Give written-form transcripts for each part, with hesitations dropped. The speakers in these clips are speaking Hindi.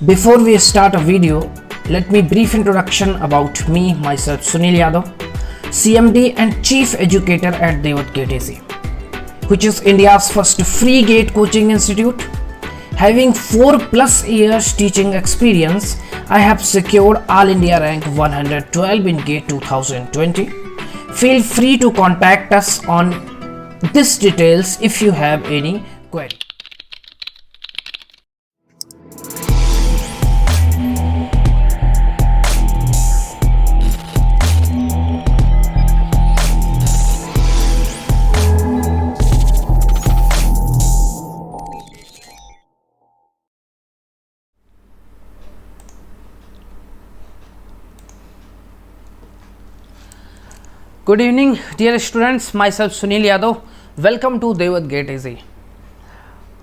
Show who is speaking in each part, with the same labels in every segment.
Speaker 1: Before we start a video, let me brief introduction about me, myself Sunil Yadav, CMD and Chief Educator at Devat Gate AC, which is India's first free gate coaching institute. Having 4+ years teaching experience, I have secured All India rank 112 in GATE 2020. Feel free to contact us on these details if you have any query. Good evening, dear students. Myself Sunil Yadav. Welcome to देवत गेट एजी।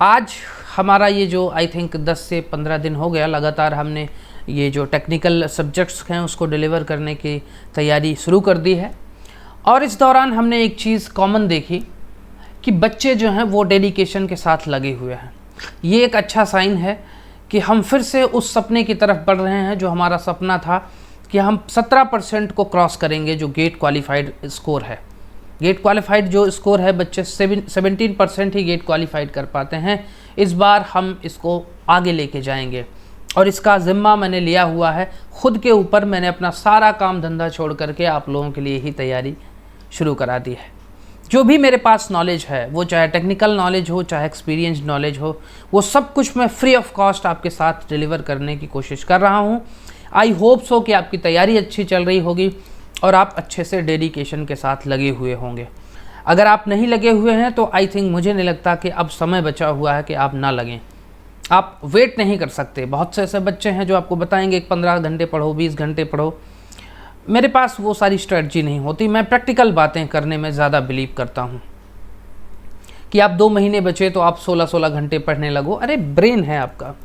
Speaker 1: आज हमारा ये जो आई थिंक 10 से 15 दिन हो गया लगातार हमने ये जो टेक्निकल सब्जेक्ट्स हैं उसको डिलीवर करने की तैयारी शुरू कर दी है। और इस दौरान हमने एक चीज़ कॉमन देखी कि बच्चे जो हैं वो डेडिकेशन के साथ लगे हुए हैं। ये एक अच्छा साइन है कि हम फिर से उस सपने की तरफ बढ़ रहे हैं जो हमारा सपना था कि हम 17% को क्रॉस करेंगे, जो गेट क्वालिफाइड स्कोर है। गेट क्वालिफाइड जो स्कोर है, बच्चे 17% ही गेट क्वालिफाइड कर पाते हैं। इस बार हम इसको आगे लेके जाएंगे और इसका ज़िम्मा मैंने लिया हुआ है खुद के ऊपर। मैंने अपना सारा काम धंधा छोड़ करके आप लोगों के लिए ही तैयारी शुरू करा दी है। जो भी मेरे पास नॉलेज है, वो चाहे टेक्निकल नॉलेज हो चाहे एक्सपीरियंस नॉलेज हो, वो सब कुछ मैं फ्री ऑफ कॉस्ट आपके साथ डिलीवर करने की कोशिश कर रहा हूँ। आई होप सो कि आपकी तैयारी अच्छी चल रही होगी और आप अच्छे से डेडिकेशन के साथ लगे हुए होंगे। अगर आप नहीं लगे हुए हैं तो आई थिंक मुझे नहीं लगता कि अब समय बचा हुआ है कि आप ना लगें। आप वेट नहीं कर सकते। बहुत से ऐसे बच्चे हैं जो आपको बताएंगे कि 15 घंटे पढ़ो, 20 घंटे पढ़ो। मेरे पास वो सारी स्ट्रेटजी नहीं होती। मैं प्रैक्टिकल बातें करने में ज़्यादा बिलीव करता हूँ कि आप 2 महीने बचे तो आप 16-16 घंटे पढ़ने लगो। अरे ब्रेन है आपका।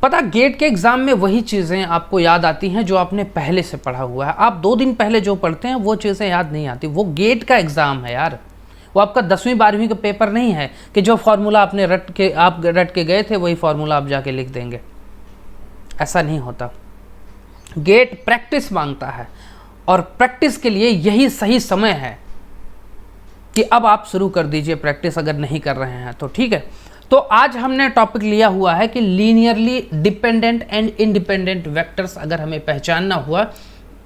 Speaker 1: पता, गेट के एग्ज़ाम में वही चीज़ें आपको याद आती हैं जो आपने पहले से पढ़ा हुआ है। आप 2 दिन पहले जो पढ़ते हैं वो चीज़ें याद नहीं आती। वो गेट का एग्ज़ाम है यार। वो आपका 10वीं 12वीं का पेपर नहीं है कि जो फार्मूला आपने रट के गए थे वही फार्मूला आप जाके लिख देंगे। ऐसा नहीं होता। गेट प्रैक्टिस मांगता है और प्रैक्टिस के लिए यही सही समय है कि अब आप शुरू कर दीजिए प्रैक्टिस, अगर नहीं कर रहे हैं तो। ठीक है, तो आज हमने टॉपिक लिया हुआ है कि linearly dependent and independent vectors अगर हमें पहचानना हुआ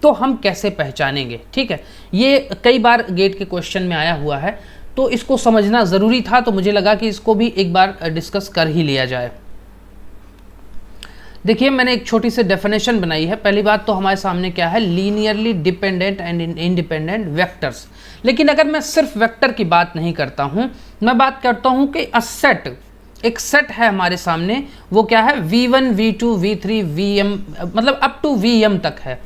Speaker 1: तो हम कैसे पहचानेंगे। ठीक है, ये कई बार गेट के क्वेश्चन में आया हुआ है तो इसको समझना ज़रूरी था, तो मुझे लगा कि इसको भी एक बार डिस्कस कर ही लिया जाए। देखिए, मैंने एक छोटी सी डेफिनेशन बनाई है। पहली बात तो हमारे सामने क्या है, linearly dependent and independent vectors. लेकिन अगर मैं सिर्फ वेक्टर की बात नहीं करता हूँ, मैं बात करता हूँ कि एक सेट है हमारे सामने। वो क्या है, v1 v2 v3 vm, मतलब अप टू vm तक है।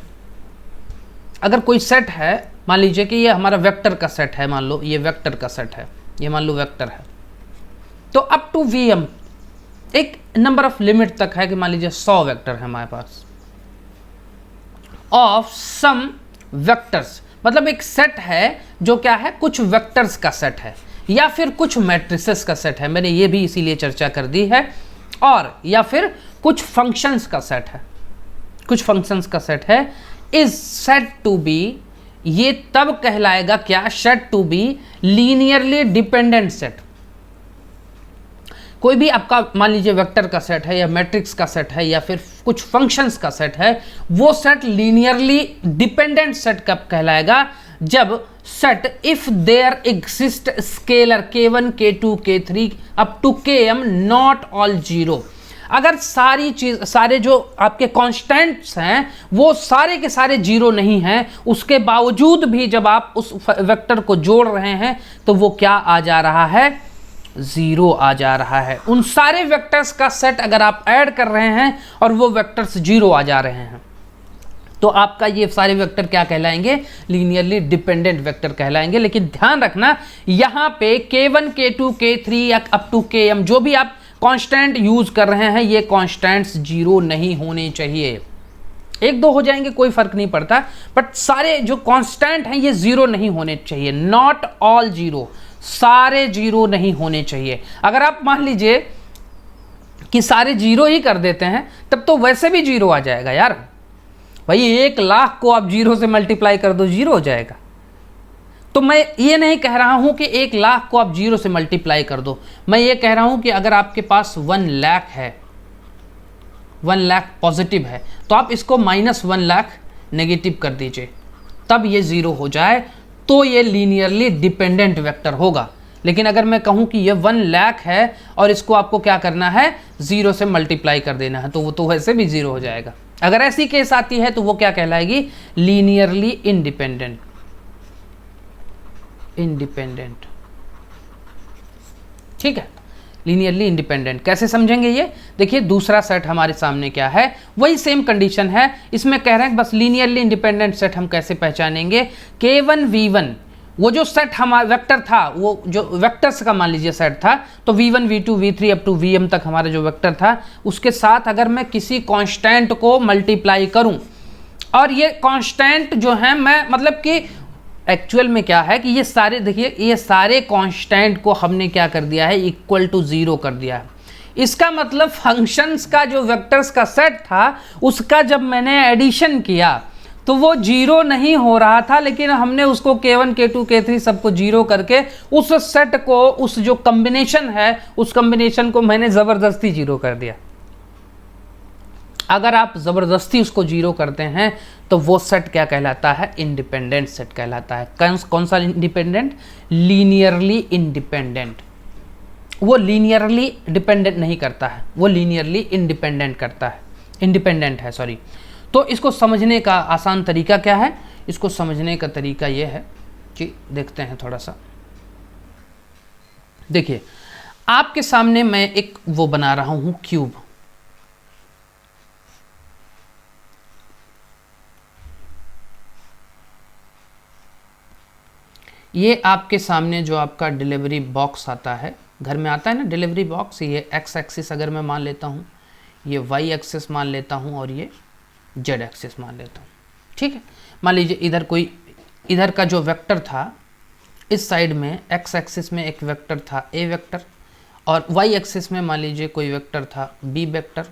Speaker 1: अगर कोई सेट है, मान लीजिए कि ये हमारा वेक्टर का सेट है, मान लो ये वेक्टर का सेट है, ये मान लो वेक्टर है, तो अप टू vm एक नंबर ऑफ लिमिट तक है कि मान लीजिए 100 वेक्टर है हमारे पास ऑफ सम वेक्टर्स। मतलब एक सेट है जो क्या है, कुछ वेक्टर्स का सेट है या फिर कुछ मैट्रिसेस का सेट है। मैंने ये भी इसीलिए चर्चा कर दी है। और या फिर कुछ फंक्शंस का सेट है, कुछ फंक्शंस का सेट है। इज सेट टू बी, ये तब कहलाएगा क्या, set to be linearly dependent set. कोई भी आपका मान लीजिए वेक्टर का सेट है या मैट्रिक्स का सेट है या फिर कुछ फंक्शंस का सेट है, वो सेट लीनियरली डिपेंडेंट सेट कब कहलाएगा, जब set if there exist scalar k1 k2 k3 up to km not all zero. अगर सारे जो आपके कांस्टेंट्स हैं वो सारे के सारे जीरो नहीं हैं, उसके बावजूद भी जब आप उस वेक्टर को जोड़ रहे हैं तो वो क्या आ जा रहा है, जीरो आ जा रहा है। उन सारे वेक्टर्स का सेट अगर आप ऐड कर रहे हैं और वो वेक्टर्स जीरो आ जा रहे हैं तो आपका ये सारे वेक्टर क्या कहलाएंगे, लीनियरली डिपेंडेंट वेक्टर कहलाएंगे। लेकिन ध्यान रखना, यहाँ पे k1 k2 k3 या अप टू km जो भी आप कांस्टेंट यूज कर रहे हैं, ये कांस्टेंट्स जीरो नहीं होने चाहिए। 1-2 हो जाएंगे कोई फर्क नहीं पड़ता, बट सारे जो कांस्टेंट हैं ये जीरो नहीं होने चाहिए। नॉट ऑल जीरो, सारे जीरो नहीं होने चाहिए। अगर आप मान लीजिए कि सारे जीरो ही कर देते हैं, तब तो वैसे भी जीरो आ जाएगा यार। भाई 1,00,000 को आप जीरो से मल्टीप्लाई कर दो, जीरो हो जाएगा। तो मैं ये नहीं कह रहा हूं कि 1,00,000 को आप जीरो से मल्टीप्लाई कर दो, मैं ये कह रहा हूं कि अगर आपके पास 1,00,000 है, 1,00,000 पॉजिटिव है, तो आप इसको -1,00,000 नेगेटिव कर दीजिए, तब ये ज़ीरो हो जाए तो ये लीनियरली डिपेंडेंट वेक्टर होगा। लेकिन अगर मैं कहूं कि ये 1,00,000 है और इसको आपको क्या करना है, ज़ीरो से मल्टीप्लाई कर देना है, तो वो तो वैसे भी ज़ीरो हो जाएगा। अगर ऐसी केस आती है तो वो क्या कहलाएगी, लीनियरली इंडिपेंडेंट। ठीक है, लीनियरली इंडिपेंडेंट। कैसे समझेंगे ये, देखिए दूसरा सेट हमारे सामने क्या है, वही सेम कंडीशन है, इसमें कह रहे हैं बस लीनियरली इंडिपेंडेंट सेट हम कैसे पहचानेंगे। K1 V1 वो जो सेट हमारा वेक्टर था, वो जो वेक्टर्स का मान लीजिए सेट था, तो V1 V2 V3 up to Vm तक हमारा जो वेक्टर था, उसके साथ अगर मैं किसी कांस्टेंट को मल्टीप्लाई करूं, और ये कांस्टेंट जो है मैं मतलब कि एक्चुअल में क्या है कि ये सारे, देखिए ये सारे कांस्टेंट को हमने क्या कर दिया है, इक्वल टू ज़ीरो कर दिया है। इसका मतलब फंक्शंस का जो वेक्टर्स का सेट था, उसका जब मैंने एडिशन किया तो वो जीरो नहीं हो रहा था, लेकिन हमने उसको K1 K2 K3 सबको जीरो करके उस सेट को, उस जो कॉम्बिनेशन है, उस कॉम्बिनेशन को मैंने ज़बरदस्ती जीरो कर दिया। अगर आप ज़बरदस्ती उसको जीरो करते हैं तो वो सेट क्या कहलाता है, इंडिपेंडेंट सेट कहलाता है। कौन सा इंडिपेंडेंट, लीनियरली इंडिपेंडेंट। वो लीनियरली डिपेंडेंट नहीं करता है, वो लीनियरली इंडिपेंडेंट करता है, इंडिपेंडेंट है सॉरी। तो इसको समझने का आसान तरीका क्या है, इसको समझने का तरीका ये है कि देखते हैं थोड़ा सा। देखिए आपके सामने मैं एक वो बना रहा हूं क्यूब, ये आपके सामने जो आपका डिलीवरी बॉक्स आता है, घर में आता है ना डिलीवरी बॉक्स, ये एक्स एक्सिस अगर मैं मान लेता हूँ, ये वाई एक्सिस मान लेता हूँ और ये जेड एक्सिस मान लेता हूँ। ठीक है, मान लीजिए इधर कोई, इधर का जो वेक्टर था, इस साइड में एक्स एक्सिस में एक वेक्टर था ए वेक्टर, और वाई एक्सिस में मान लीजिए कोई वेक्टर था बी वेक्टर,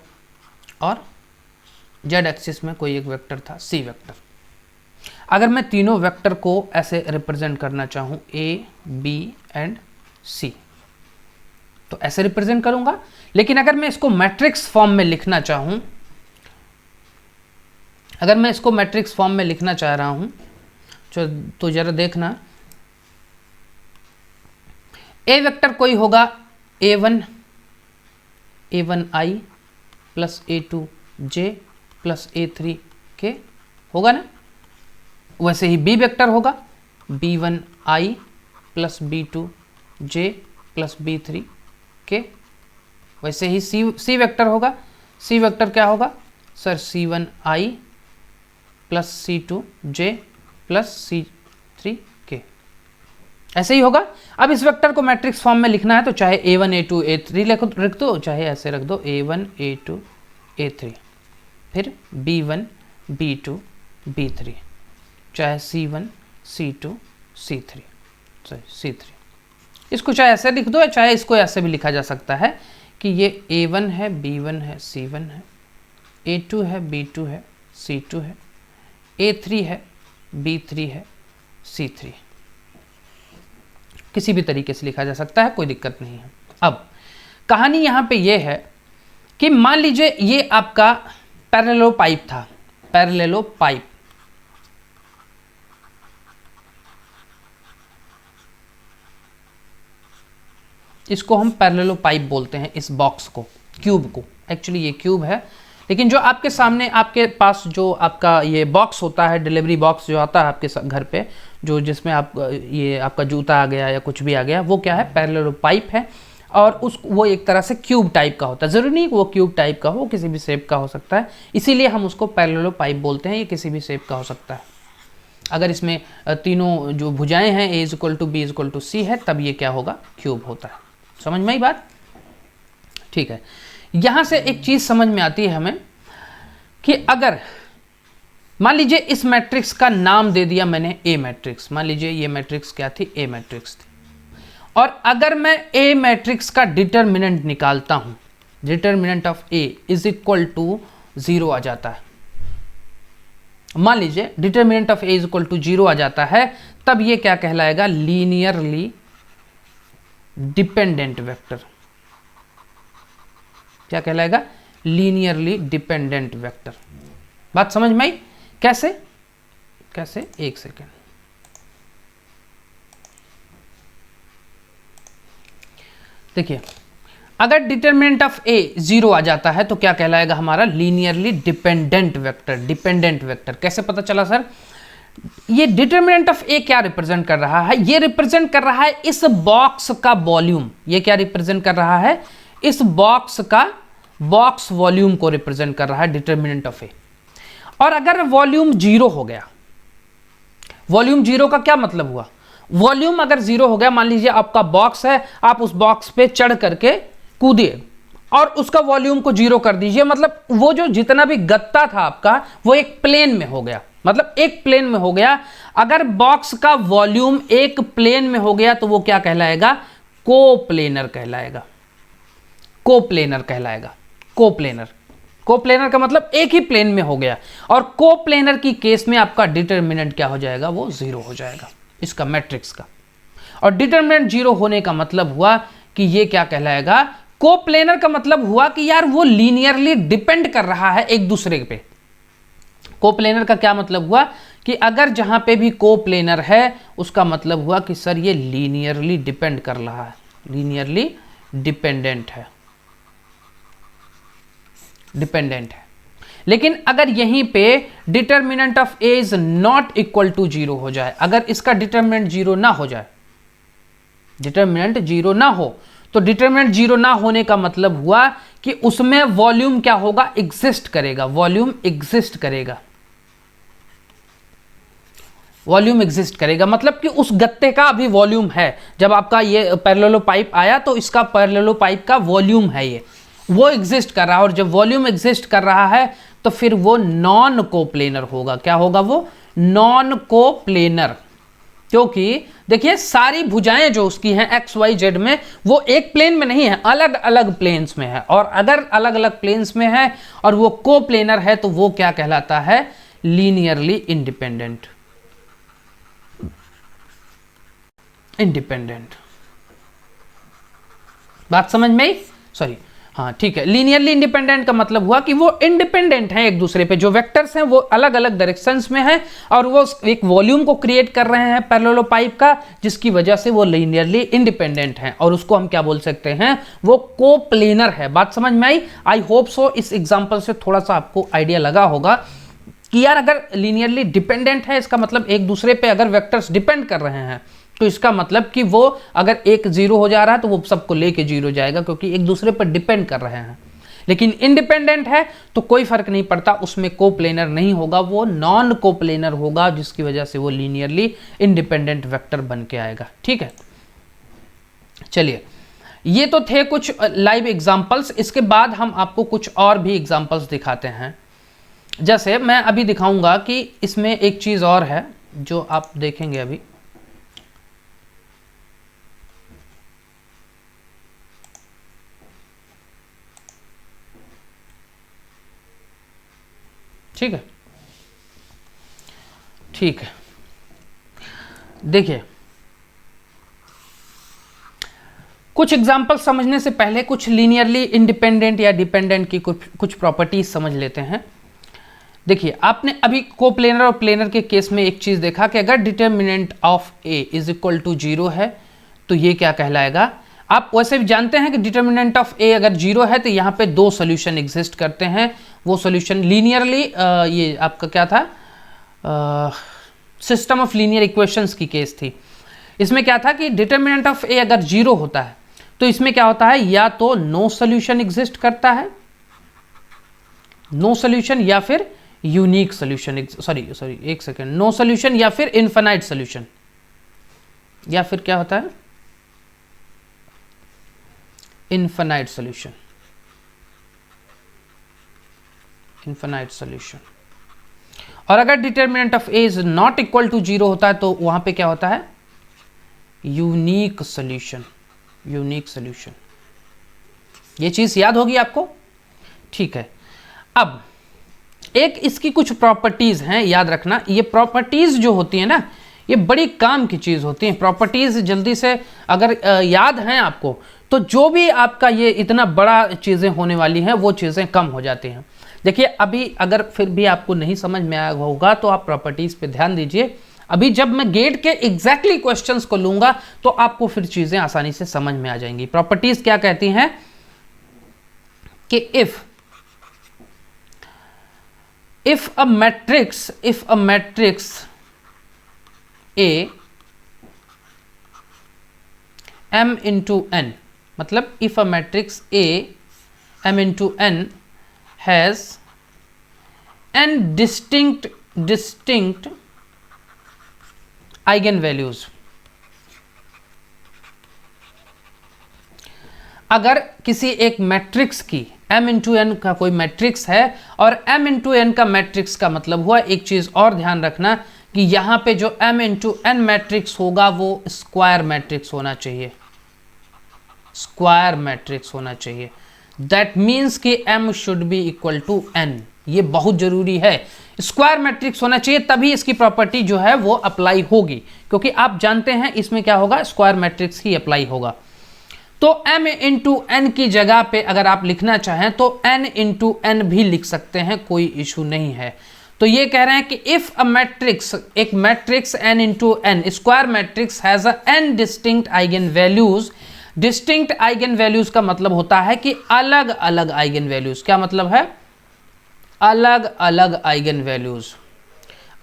Speaker 1: और जेड एक्सिस में कोई एक वेक्टर था सी वेक्टर। अगर मैं तीनों वेक्टर को ऐसे रिप्रेजेंट करना चाहूँ, ए बी एंड सी, तो ऐसे रिप्रेजेंट करूँगा। लेकिन अगर मैं इसको मैट्रिक्स फॉर्म में लिखना चाहूँ, अगर मैं इसको मैट्रिक्स फॉर्म में लिखना चाह रहा हूँ, तो ज़रा देखना, ए वेक्टर कोई होगा A1 I plus A2 J plus A3 K होगा ना। वैसे ही बी वेक्टर होगा B1 I plus B2 J plus B3 K। वैसे ही सी वेक्टर होगा, सी वेक्टर क्या होगा sir, C1 I plus C2 J plus C3 K, ऐसे ही होगा। अब इस वेक्टर को मैट्रिक्स फॉर्म में लिखना है तो चाहे A1 A2 A3 रख दो, चाहे ऐसे रख दो A1 A2 A3, फिर B1 B2 B3, चाहे C1 C2 C3 C3। इसको चाहे ऐसे लिख दो, चाहे इसको ऐसे भी लिखा जा सकता है कि ये A1 है, B1 है, C1 है, A2 है, B2 है, C2 है, A3 है, B3 है, C3। किसी भी तरीके से लिखा जा सकता है, कोई दिक्कत नहीं है। अब कहानी यहाँ पे ये है कि मान लीजिए ये आपका पैरेललो पाइप था, पैरेललो पाइप, इसको हम पैरेललो पाइप बोलते हैं, इस बॉक्स को, क्यूब को। एक्चुअली ये क्यूब है, लेकिन जो आपके सामने, आपके पास जो आपका ये बॉक्स होता है, डिलीवरी बॉक्स जो आता है आपके घर पे, जो जिसमें आप ये आपका जूता आ गया या कुछ भी आ गया, वो क्या है, पैरेललो पाइप है। और वो एक तरह से क्यूब टाइप का होता है, ज़रूरी नहीं वो क्यूब टाइप का हो, किसी भी शेप का हो सकता है, इसीलिए हम उसको पैरेललो पाइप बोलते हैं। ये किसी भी शेप का हो सकता है। अगर इसमें तीनों जो भुजाएं हैं A = B = C है, तब ये क्या होगा, क्यूब होता है। समझ में आई बात, ठीक है। यहाँ से एक चीज़ समझ में आती है हमें कि अगर मान लीजिए इस मैट्रिक्स का नाम दे दिया मैंने ए मैट्रिक्स, मान लीजिए ये मैट्रिक्स क्या थी, ए मैट्रिक्स थी, और अगर मैं ए मैट्रिक्स का डिटर्मिनेंट निकालता हूं, determinant of A is equal to 0 आ जाता है, मान लीजिए determinant of A is equal to 0 आ जाता है, तब ये क्या कहलाएगा? Linearly dependent vector. क्या कहलाएगा? Linearly dependent vector. बात समझ में आई? कैसे कैसे? एक सेकेंड, देखिए, अगर डिटर्मिनेंट ऑफ ए 0 आ जाता है तो क्या कहलाएगा हमारा? Linearly dependent vector. Dependent vector कैसे पता चला सर? ये डिटर्मिनेंट ऑफ ए क्या रिप्रेजेंट कर रहा है? ये रिप्रेजेंट कर रहा है इस बॉक्स का वॉल्यूम। ये क्या रिप्रेजेंट कर रहा है? इस बॉक्स का बॉक्स वॉल्यूम को रिप्रेजेंट कर रहा है डिटर्मिनेंट ऑफ ए। और अगर वॉल्यूम 0 हो गया, वॉल्यूम 0 का क्या मतलब हुआ? वॉल्यूम अगर 0 हो गया, मान लीजिए आपका बॉक्स है, आप उस बॉक्स पे चढ़ करके कूदिए और उसका वॉल्यूम को 0 कर दीजिए, मतलब वो जो जितना भी गत्ता था आपका वो एक प्लेन में हो गया, मतलब एक प्लेन में हो गया। अगर बॉक्स का वॉल्यूम एक प्लेन में हो गया तो वो क्या कहलाएगा? कोप्लेनर कहलाएगा। कोप्लेनर कहलाएगा। कोप्लेनर। कोप्लेनर का मतलब एक ही प्लेन में हो गया, और कोप्लेनर की केस में आपका डिटर्मिनेंट क्या हो जाएगा? वो 0 हो जाएगा, इसका मैट्रिक्स का। और डिटर्मिनेंट 0 होने का मतलब हुआ कि ये क्या कहलाएगा? कोप्लेनर का मतलब हुआ कि यार वो लीनियरली डिपेंड कर रहा है एक दूसरे पे। कोप्लेनर का क्या मतलब हुआ? कि अगर जहां पे भी कोप्लेनर है उसका मतलब हुआ कि सर ये लीनियरली डिपेंड कर रहा है, लीनियरली डिपेंडेंट है, डिपेंडेंट है। लेकिन अगर यहीं पे determinant of A is not equal to 0 हो जाए, अगर इसका डिटर्मिनेंट 0 ना हो जाए, डिटर्मिनेंट 0 ना हो, तो डिटर्मिनेंट 0 ना होने का मतलब हुआ कि उसमें वॉल्यूम क्या होगा? एग्जिस्ट करेगा। वॉल्यूम एग्जिस्ट करेगा। वॉल्यूम एग्जिस्ट करेगा मतलब कि उस गत्ते का अभी वॉल्यूम है। जब आपका ये पैरेललो पाइप आया तो इसका पैरेललो पाइप का वॉल्यूम है, ये वो एग्जिस्ट कर रहा है। और जब वॉल्यूम एग्जिस्ट कर रहा है तो फिर वो नॉन कोप्लेनर होगा। क्या होगा वो? Non coplanar. क्योंकि देखिए सारी भुजाएं जो उसकी हैं एक्स वाई जेड में, वो एक प्लेन में नहीं है, अलग अलग प्लेन्स में है। और अगर अलग अलग प्लेन्स में है और वो कोप्लेनर है तो वो क्या कहलाता है? Linearly independent. इंडिपेंडेंट। बात समझ में आई? सॉरी, हाँ ठीक है। लीनियरली इंडिपेंडेंट का मतलब हुआ कि वो इंडिपेंडेंट हैं एक दूसरे पे। जो वेक्टर्स हैं वो अलग अलग डायरेक्शंस में हैं और वो एक वॉल्यूम को क्रिएट कर रहे हैं पैरेललो पाइप का, जिसकी वजह से वो लीनियरली इंडिपेंडेंट हैं। और उसको हम क्या बोल सकते हैं? वो कोप्लेनर है। बात समझ में आई? आई होप सो इस एग्जाम्पल से थोड़ा सा आपको आइडिया लगा होगा कि यार अगर लीनियरली डिपेंडेंट है इसका मतलब एक दूसरे पे अगर वेक्टर्स डिपेंड कर रहे हैं तो इसका मतलब कि वो अगर एक 0 हो जा रहा है तो वो सबको लेके 0 जाएगा, क्योंकि एक दूसरे पर डिपेंड कर रहे हैं। लेकिन इंडिपेंडेंट है तो कोई फर्क नहीं पड़ता, उसमें कोप्लेनर नहीं होगा, वो नॉन कोप्लेनर होगा, जिसकी वजह से वो लीनियरली इंडिपेंडेंट वेक्टर बन के आएगा। ठीक है, चलिए ये तो थे कुछ लाइव एग्जांपल्स। इसके बाद हम आपको कुछ और भी एग्जांपल्स दिखाते हैं। जैसे मैं अभी दिखाऊंगा कि इसमें एक चीज़ और है जो आप देखेंगे अभी। ठीक है, ठीक है, देखिए कुछ एग्जांपल समझने से पहले कुछ लीनियरली इंडिपेंडेंट या डिपेंडेंट की कुछ प्रॉपर्टीज समझ लेते हैं। देखिए आपने अभी कोप्लेनर और प्लेनर के केस में एक चीज देखा कि अगर determinant of A is equal to 0 है तो ये क्या कहलाएगा? आप वैसे भी जानते हैं कि डिटर्मिनेंट ऑफ ए अगर 0 है तो यहाँ पे दो सोल्यूशन एग्जिस्ट करते हैं। वो सोल्यूशन लीनियरली, ये आपका क्या था? सिस्टम ऑफ लीनियर इक्वेशंस की केस थी। इसमें क्या था कि डिटर्मिनेंट ऑफ ए अगर 0 होता है तो इसमें क्या होता है? या तो नो सोल्यूशन एग्जिस्ट करता है, नो सोल्यूशन, या फिर यूनिक सोल्यूशन, सॉरी एक सेकेंड, नो सोल्यूशन या फिर इनफाइनाइट सोल्यूशन, या फिर क्या होता है? Infinite solution, infinite solution. और अगर determinant of A is not equal to 0 होता है तो वहां पे क्या होता है? Unique solution, unique solution. ये चीज़ याद होगी आपको, ठीक है। अब एक इसकी कुछ प्रॉपर्टीज़ हैं, याद रखना। ये प्रॉपर्टीज़ जो होती है ना, ये बड़ी काम की चीज़ होती है। प्रॉपर्टीज़ जल्दी से अगर याद हैं आपको, तो जो भी आपका ये इतना बड़ा चीज़ें होने वाली हैं वो चीज़ें कम हो जाती हैं। देखिए अभी अगर फिर भी आपको नहीं समझ में आया होगा तो आप प्रॉपर्टीज़ पे ध्यान दीजिए। अभी जब मैं गेट के एग्जैक्टली क्वेश्चंस को लूँगा तो आपको फिर चीज़ें आसानी से समझ में आ जाएंगी। प्रॉपर्टीज़ क्या कहती हैं कि if a matrix A m into n, मतलब if a matrix A m into n has n distinct eigenvalues, अगर किसी एक मैट्रिक्स की m इंटू एन का कोई मैट्रिक्स है, और m इंटू एन का मैट्रिक्स का मतलब हुआ, एक चीज़ और ध्यान रखना कि यहाँ पे जो m इंटू एन मैट्रिक्स होगा वो स्क्वायर मैट्रिक्स होना चाहिए, स्क्वायर मैट्रिक्स होना चाहिए। दैट मीन्स कि m should be equal to n, ये बहुत जरूरी है, स्क्वायर मैट्रिक्स होना चाहिए, तभी इसकी प्रॉपर्टी जो है वो अप्लाई होगी, क्योंकि आप जानते हैं इसमें क्या होगा, स्क्वायर मैट्रिक्स ही अप्लाई होगा। तो m इंटू एन की जगह पे अगर आप लिखना चाहें तो n इंटू एन भी लिख सकते हैं, कोई इशू नहीं है। तो ये कह रहे हैं कि इफ अ मैट्रिक्स, एक matrix n into n, square matrix has a n distinct eigen values. Distinct eigen values का मतलब होता है कि अलग अलग आइगन वैल्यूज। क्या मतलब है? अलग अलग आइगन वैल्यूज।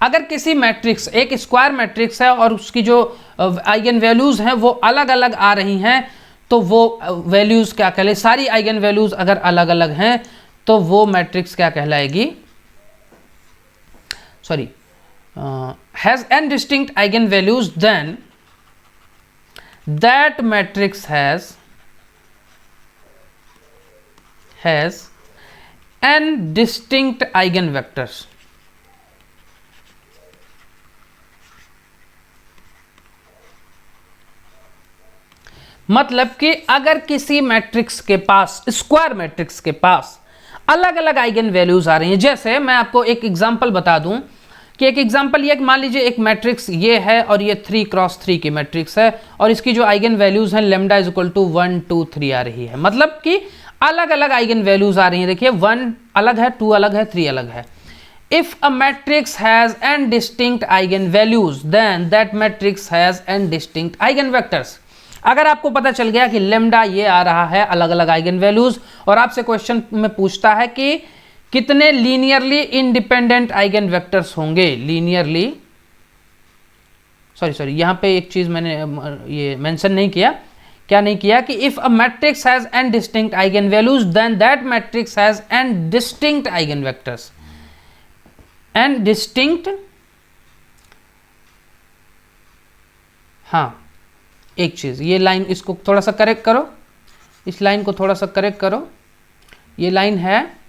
Speaker 1: अगर किसी मैट्रिक्स, एक स्क्वायर मैट्रिक्स है और उसकी जो आइगन वैल्यूज हैं वो अलग अलग आ रही हैं, तो वो वैल्यूज क्या कहले, सारी आइगन वैल्यूज अगर अलग अलग हैं तो वो मैट्रिक्स क्या कहलाएगी, sorry, has n distinct eigen values, then that matrix has n distinct eigen vectors. मतलब कि अगर किसी मैट्रिक्स के पास, स्क्वायर मैट्रिक्स के पास अलग अलग आइगन वैल्यूज आ रही हैं, जैसे मैं आपको एक एग्जांपल बता दूं कि एक एग्जांपल ये, मान लीजिए एक मैट्रिक्स ये है और ये 3x3 की मैट्रिक्स है और इसकी जो आइगन वैल्यूज हैं लैम्डा इज इक्वल टू 1 2 3 आ रही है, मतलब कि अलग अलग आइगन वैल्यूज आ रही हैं। देखिए 1 अलग है, 2 अलग है, 3 अलग है। If a matrix has n distinct eigen values then that matrix has n distinct eigen vectors. अगर आपको पता चल गया कि लेमडा ये आ रहा है अलग अलग आइगन वैल्यूज, और आपसे क्वेश्चन में पूछता है कि कितने लीनियरली इंडिपेंडेंट आइगन वेक्टर्स होंगे, लीनियरली, सॉरी यहां पे एक चीज मैंने ये मेंशन नहीं किया, क्या नहीं किया, कि if a matrix has n distinct eigen values then that matrix has n distinct eigen vectors. N distinct, हाँ एक चीज, ये लाइन इसको थोड़ा सा करेक्ट करो, इस लाइन को थोड़ा सा करेक्ट करो, ये लाइन है,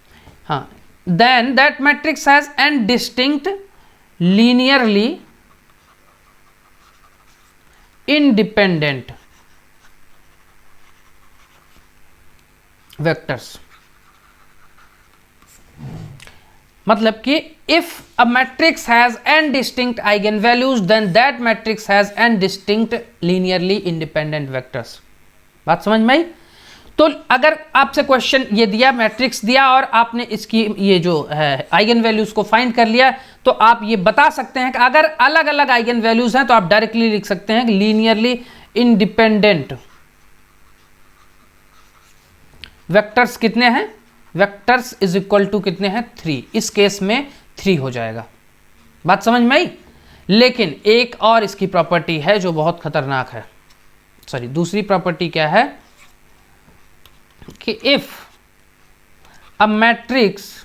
Speaker 1: हाँ, then that matrix has n distinct linearly independent vectors. मतलब कि if a matrix has n distinct eigenvalues then that matrix has n distinct linearly independent vectors। बात समझ में आई? तो अगर आपसे क्वेश्चन ये दिया, मैट्रिक्स दिया और आपने इसकी ये जो है आइगन वैल्यूज को फाइंड कर लिया, तो आप ये बता सकते हैं कि अगर अलग अलग आइगन वैल्यूज हैं तो आप डायरेक्टली लिख सकते हैं कि लीनियरली इंडिपेंडेंट वेक्टर्स कितने हैं, वेक्टर्स इज इक्वल टू कितने हैं, 3। इस केस में 3 हो जाएगा। बात समझ में आई? लेकिन एक और इसकी प्रॉपर्टी है जो बहुत खतरनाक है, सॉरी दूसरी प्रॉपर्टी क्या है कि if a matrix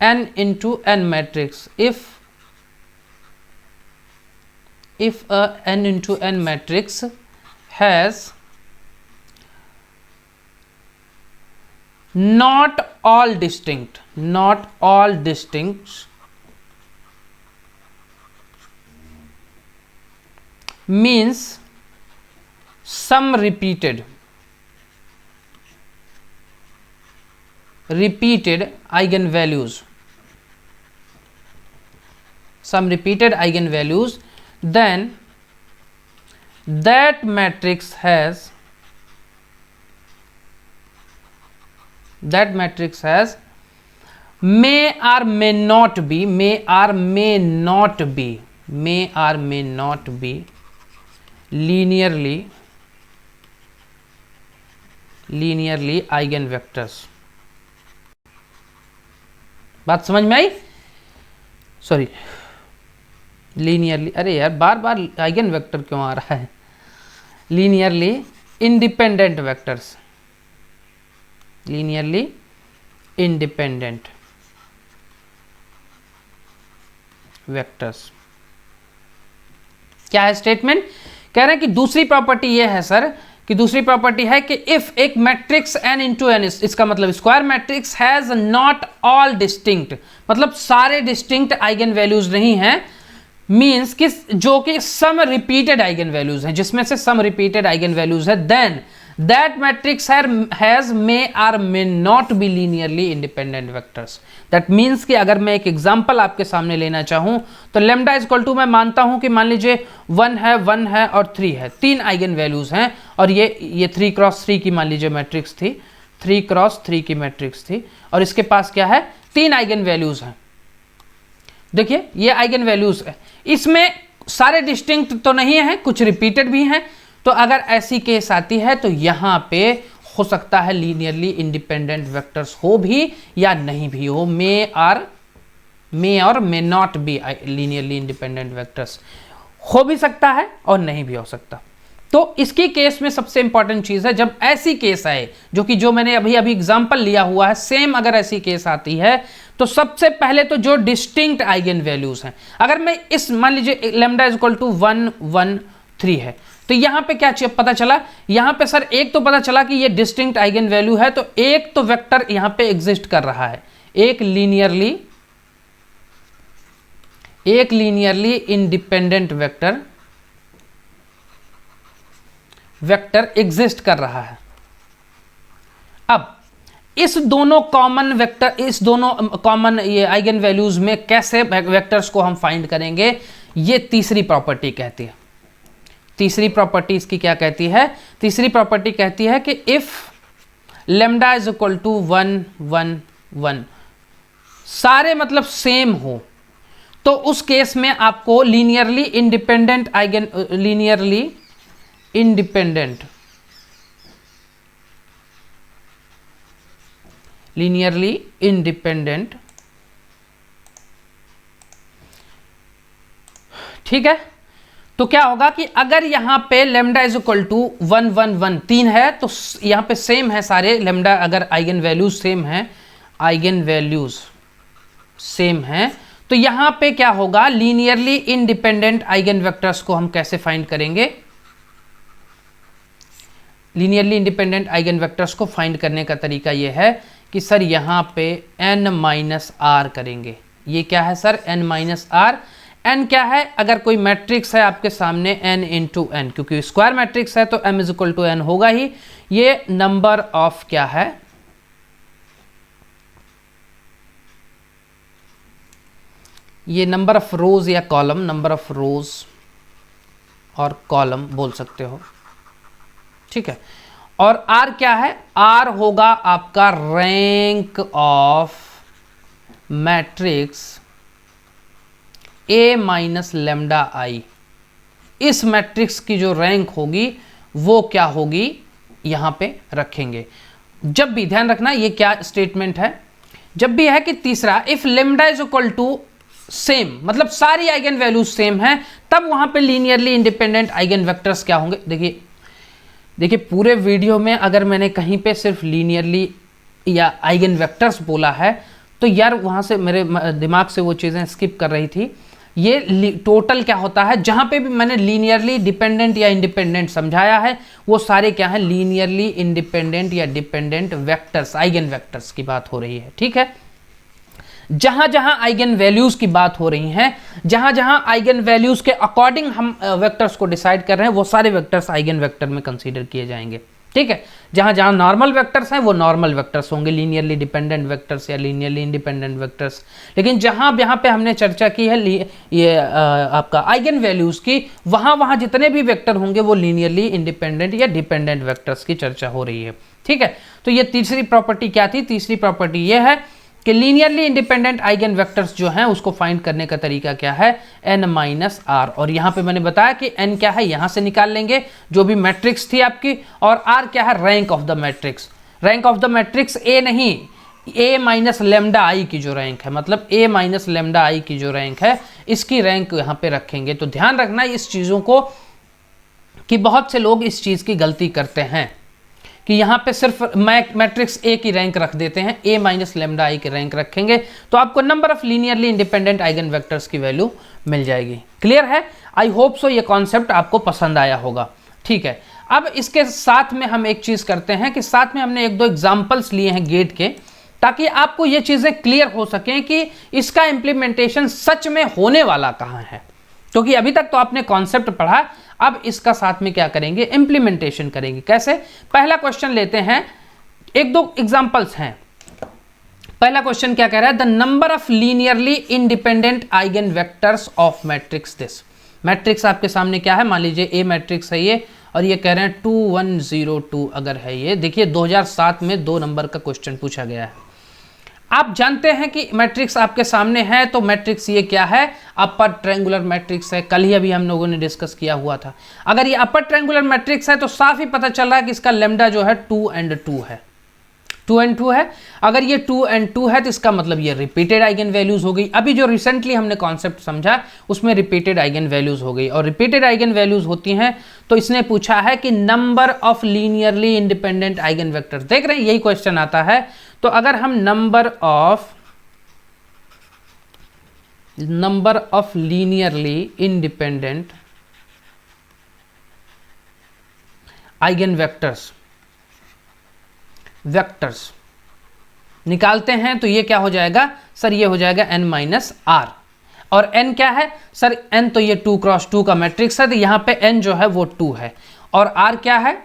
Speaker 1: n into n matrix, if a n into n matrix has not all distinct means some repeated repeated eigenvalues, some repeated eigenvalues, then that matrix has may or may not be linearly eigenvectors। बात समझ में आई? सॉरी, लीनियरली, अरे यार बार बार आइगन वेक्टर क्यों आ रहा है? Linearly independent vectors, linearly independent vectors. क्या है स्टेटमेंट? कह रहे हैं कि दूसरी प्रॉपर्टी ये है सर, कि दूसरी प्रॉपर्टी है कि इफ एक मैट्रिक्स n इंटू एन, इसका मतलब square matrix has not all distinct, मतलब सारे डिस्टिंक्ट आइगन वैल्यूज नहीं हैं, मींस कि जो कि सम रिपीटेड आइगन वैल्यूज हैं, जिसमें से सम रिपीटेड आइगन वैल्यूज है, देन दैट मैट्रिक्स हैज मे और may not be linearly independent vectors. That means कि अगर मैं एक एग्जांपल आपके सामने लेना चाहूं तो लेमडा इज इक्वल टू, मैं मानता हूं कि मान लीजिए 1 है और 3 है, 3 आइगन वैल्यूज हैं, और ये 3 क्रॉस 3 की मान लीजिए मैट्रिक्स थी, 3 क्रॉस 3 की मैट्रिक्स थी, और इसके पास क्या है? 3 आइगन वैल्यूज हैं। देखिए ये आइगन वैल्यूज है, इसमें सारे डिस्टिंक्ट तो नहीं है, कुछ रिपीटेड भी हैं। तो अगर ऐसी केस आती है तो यहां पे हो सकता है लीनियरली इंडिपेंडेंट वेक्टर्स हो भी या नहीं भी हो, मे और may not be linearly independent vectors, हो भी सकता है और नहीं भी हो सकता। तो इसकी केस में सबसे इंपॉर्टेंट चीज है, जब ऐसी केस आए, जो मैंने अभी एग्जांपल लिया हुआ है, सेम अगर ऐसी केस आती है तो सबसे पहले तो जो डिस्टिंक्ट आइगन वैल्यूज हैं, अगर मैं इस मान लीजिए लेमडा इज इक्वल टू 1 1 3 है, तो यहां पे क्या पता चला? यहां पे सर एक तो पता चला कि ये डिस्टिंक्ट आइगन वैल्यू है, तो एक तो वेक्टर यहां पे एग्जिस्ट कर रहा है, एक लीनियरली इंडिपेंडेंट वेक्टर एग्जिस्ट कर रहा है। अब इस दोनों कॉमन ये आइगन वैल्यूज में कैसे वेक्टर्स को हम फाइंड करेंगे? ये तीसरी प्रॉपर्टी कहती है। तीसरी प्रॉपर्टी इसकी क्या कहती है? तीसरी प्रॉपर्टी कहती है कि if lambda is equal to 1 1 1, सारे मतलब सेम हो, तो उस केस में आपको लीनियरली इंडिपेंडेंट ठीक है। तो क्या होगा कि अगर यहां पे लेमडा इज इक्वल टू 1 1 1 3 है, तो यहां पे सेम है सारे लेमडा, अगर आइगन वैल्यूज सेम है, तो यहां पे क्या होगा? लीनियरली इंडिपेंडेंट आइगन वेक्टर्स को हम कैसे फाइंड करेंगे? लीनियरली इंडिपेंडेंट आइगन वेक्टर्स को फाइंड करने का तरीका यह है कि सर यहां पे n-r करेंगे। ये क्या है सर? n-r। n क्या है? अगर कोई मैट्रिक्स है आपके सामने n इंटू एन, क्योंकि स्क्वायर मैट्रिक्स है तो m is equal to n होगा ही। ये नंबर ऑफ क्या है? ये नंबर ऑफ रोज या कॉलम, नंबर ऑफ रोज और कॉलम बोल सकते हो, ठीक है। और r क्या है? r होगा आपका rank of matrix a minus lambda I. इस मैट्रिक्स की जो रैंक होगी वो क्या होगी? यहां पे रखेंगे। जब भी ध्यान रखना ये क्या स्टेटमेंट है, जब भी है कि तीसरा, if lambda is equal to same, मतलब सारी आइगन वैल्यूज सेम है, तब वहां पे लीनियरली इंडिपेंडेंट आइगन वेक्टर्स क्या होंगे? देखिए पूरे वीडियो में अगर मैंने कहीं पे सिर्फ लीनियरली या आइगन वेक्टर्स बोला है तो यार वहां से मेरे दिमाग से वो चीजें स्किप कर रही थी। ये टोटल क्या होता है, जहां पे भी मैंने लीनियरली डिपेंडेंट या इंडिपेंडेंट समझाया है वो सारे क्या है? लीनियरली इंडिपेंडेंट या डिपेंडेंट वेक्टर्स, आइगन वेक्टर्स की बात हो रही है, ठीक है। जहां जहां आइगन वैल्यूज की बात हो रही हैं, जहां जहां आइगन वैल्यूज के अकॉर्डिंग हम वेक्टर्स को डिसाइड कर रहे हैं, वो सारे वेक्टर्स आइगन वेक्टर में कंसीडर किए जाएंगे, ठीक है। जहां जहां नॉर्मल वेक्टर्स हैं वो नॉर्मल वेक्टर्स होंगे, लीनियरली डिपेंडेंट वेक्टर्स या लीनियरली इंडिपेंडेंट वेक्टर्स। लेकिन जहां यहाँ पे हमने चर्चा की है ये आपका आइगन वैल्यूज की, वहां जितने भी वेक्टर होंगे वो लीनियरली इंडिपेंडेंट या डिपेंडेंट वेक्टर्स की चर्चा हो रही है। ठीक है, तो ये तीसरी प्रॉपर्टी क्या थी? तीसरी प्रॉपर्टी ये है कि लीनियरली इंडिपेंडेंट आइगन वेक्टर्स जो हैं उसको फाइंड करने का तरीका क्या है? n minus R. और यहाँ पे मैंने बताया कि n क्या है, यहाँ से निकाल लेंगे जो भी मैट्रिक्स थी आपकी, और r क्या है? Rank of the matrix. Rank of the matrix a नहीं, a माइनस लेमडा आई की जो रैंक है, मतलब a माइनस लेमडा आई की जो रैंक है, इसकी रैंक यहाँ पे रखेंगे। तो ध्यान रखना इस चीज़ों को कि बहुत से लोग इस चीज़ की गलती करते हैं कि यहाँ पे सिर्फ मैट्रिक्स ए की रैंक रख देते हैं, ए माइनस लेमडा आई की रैंक रखेंगे तो आपको number of linearly independent eigen vectors की वैल्यू मिल जाएगी। क्लियर है? आई होप सो ये कॉन्सेप्ट आपको पसंद आया होगा। ठीक है, अब इसके साथ में हम एक चीज़ करते हैं कि साथ में हमने एक दो एग्जाम्पल्स लिए हैं गेट के, ताकि आपको ये चीज़ें क्लियर हो सकें कि इसका इम्प्लीमेंटेशन सच में होने वाला कहाँ है। क्योंकि अभी तक तो आपने कॉन्सेप्ट पढ़ा, अब इसका साथ में क्या करेंगे? इंप्लीमेंटेशन करेंगे। कैसे? पहला क्वेश्चन लेते हैं, एक दो एग्जांपल्स हैं। पहला क्वेश्चन क्या कह रहा है? The number of linearly independent eigen vectors of matrix this. Matrix आपके सामने क्या है? मान लीजिए ए मैट्रिक्स है ये, और ये कह रहे हैं 2102 अगर है ये। देखिए 2007 में 2 नंबर का क्वेश्चन पूछा गया है। आप जानते हैं कि मैट्रिक्स आपके सामने है, तो मैट्रिक्स ये क्या है? अपर ट्रायंगुलर मैट्रिक्स है। कल ही अभी हम लोगों ने डिस्कस किया हुआ था। अगर ये अपर ट्रायंगुलर मैट्रिक्स है तो साफ ही पता चल रहा है कि इसका लेमडा जो है 2 and 2 है, 2 and 2 है। अगर ये 2 and 2 है तो इसका मतलब ये रिपीटेड आइगन वैल्यूज हो गई। अभी जो रिसेंटली हमने कॉन्सेप्ट समझा उसमें रिपीटेड आइगन वैल्यूज हो गई, और रिपीटेड आइगन वैल्यूज होती हैं तो इसने पूछा है कि number of linearly independent eigen vector. देख रहे हैं यही क्वेश्चन आता है। तो अगर हम number of linearly independent eigen vectors निकालते हैं तो ये क्या हो जाएगा? सर ये हो जाएगा n माइनस आर। और n क्या है? सर n तो ये 2 क्रॉस 2 का मैट्रिक्स है, तो यहाँ पे n जो है वो 2 है। और r क्या है?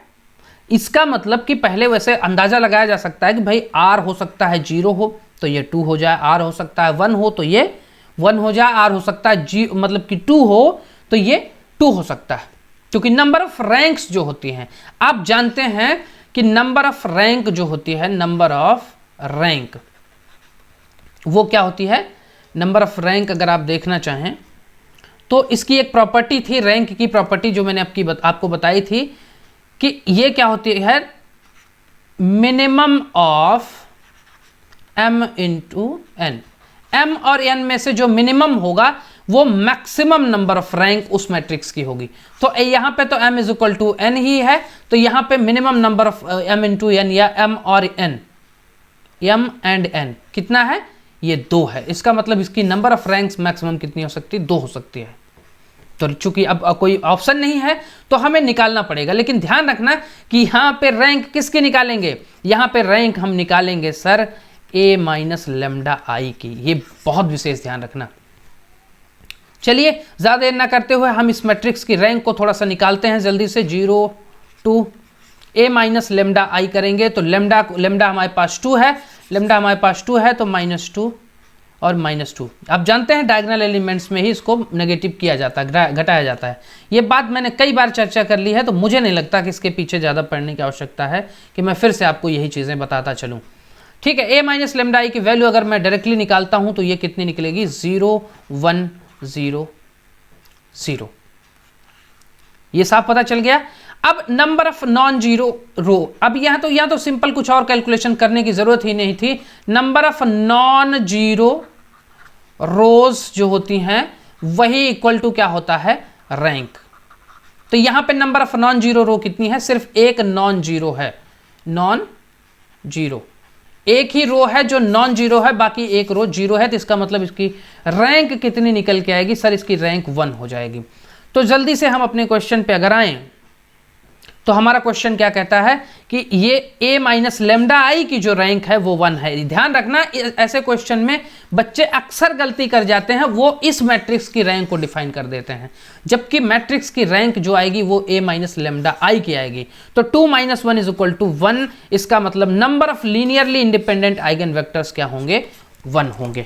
Speaker 1: इसका मतलब कि पहले वैसे अंदाजा लगाया जा सकता है कि भाई r हो सकता है 0 हो तो ये 2 हो जाए, r हो सकता है 1 हो तो ये 1 हो जाए, r हो सकता है मतलब कि 2 हो तो ये 2 हो सकता है। क्योंकि नंबर ऑफ रैंक्स जो होती हैं, आप जानते हैं कि नंबर ऑफ रैंक जो होती है, नंबर ऑफ रैंक वो क्या होती है? नंबर ऑफ रैंक अगर आप देखना चाहें तो इसकी एक प्रॉपर्टी थी, रैंक की प्रॉपर्टी, जो मैंने आपको बताई थी कि ये क्या होती है? Minimum of m into n। m और n में से जो मिनिमम होगा वो मैक्सिमम नंबर ऑफ रैंक उस मैट्रिक्स की होगी। तो यहाँ पे तो m is equal to n ही है, तो यहाँ पे minimum number of m into n या m और n, m एंड n कितना है? ये 2 है। इसका मतलब इसकी नंबर ऑफ रैंक्स मैक्सिमम कितनी हो सकती है? 2 हो सकती है। तो चूंकि अब कोई ऑप्शन नहीं है तो हमें निकालना पड़ेगा। लेकिन ध्यान रखना कि यहाँ पे रैंक किसके निकालेंगे? यहाँ पे रैंक हम निकालेंगे sir a minus lambda I की। ये बहुत विशेष ध्यान रखना। चलिए ज़्यादा देर ना करते हुए हम इस मैट्रिक्स की रैंक को थोड़ा सा निकालते हैं जल्दी से। 0 2 a माइनस लेमडा आई करेंगे तो लेमडा हमारे पास 2 है, लेमडा हमारे पास 2 है तो -2 और -2। आप जानते हैं डायगोनल एलिमेंट्स में ही इसको नेगेटिव किया जाता है, घटाया जाता है। ये बात मैंने कई बार चर्चा कर ली है, तो मुझे नहीं लगता कि इसके पीछे ज़्यादा पढ़ने की आवश्यकता है कि मैं फिर से आपको यही चीज़ें बताता चलूँ। ठीक है, a माइनस लेमडा आई की वैल्यू अगर मैं डायरेक्टली निकालता हूँ तो ये कितनी निकलेगी? 0 1 0 0। ये साफ पता चल गया। अब नंबर ऑफ नॉन जीरो रो, अब यहाँ तो सिंपल कुछ और कैलकुलेशन करने की जरूरत ही नहीं थी। नंबर ऑफ नॉन जीरो रोज जो होती हैं वही इक्वल टू क्या होता है? रैंक। तो यहाँ पे नंबर ऑफ नॉन जीरो रो कितनी है? सिर्फ एक नॉन जीरो है, नॉन जीरो एक ही रो है जो नॉन जीरो है, बाकी एक रो जीरो है। तो इसका मतलब इसकी रैंक कितनी निकल के आएगी? सर इसकी रैंक 1 हो जाएगी। तो जल्दी से हम अपने क्वेश्चन पे अगर आए तो हमारा क्वेश्चन क्या कहता है कि ये a माइनस लेमडा आई की जो रैंक है वो 1 है। ध्यान रखना ऐसे क्वेश्चन में बच्चे अक्सर गलती कर जाते हैं, वो इस मैट्रिक्स की रैंक को डिफाइन कर देते हैं, जबकि मैट्रिक्स की रैंक जो आएगी वो a माइनस लेमडा आई की आएगी। तो 2 माइनस 1 इज इक्वल टू 1, इसका मतलब number of linearly independent eigen vectors क्या होंगे, 1 होंगे।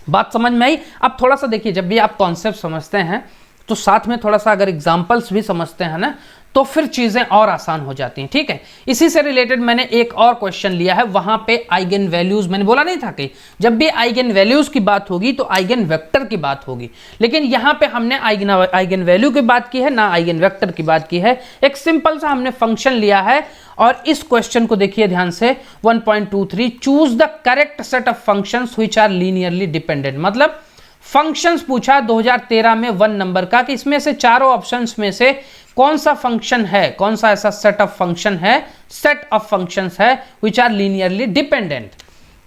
Speaker 1: बात समझ में आई। अब थोड़ा सा देखिए, जब भी आप कॉन्सेप्ट समझते हैं तो साथ में थोड़ा सा अगर एग्जाम्पल्स भी समझते हैं ना, तो फिर चीजें और आसान हो जाती हैं, ठीक है। इसी से रिलेटेड मैंने एक और क्वेश्चन लिया है, वहां पे आइगन वैल्यूज, मैंने बोला नहीं था कि जब भी आइगन वैल्यूज की बात होगी तो आइगन वेक्टर की बात होगी, लेकिन यहां पे हमने आइगन वैल्यू की बात की है ना, आइगन वेक्टर की बात की है। एक सिंपल सा हमने फंक्शन लिया है और इस क्वेश्चन को देखिए ध्यान से, 1.23 choose the correct set of functions which are linearly dependent. मतलब फंक्शंस पूछा 2013 में 1 नंबर का कि इसमें से चारों ऑप्शंस में से कौन सा फंक्शन है, कौन सा ऐसा सेट ऑफ फंक्शन है, सेट ऑफ फंक्शंस है व्हिच आर लीनियरली डिपेंडेंट।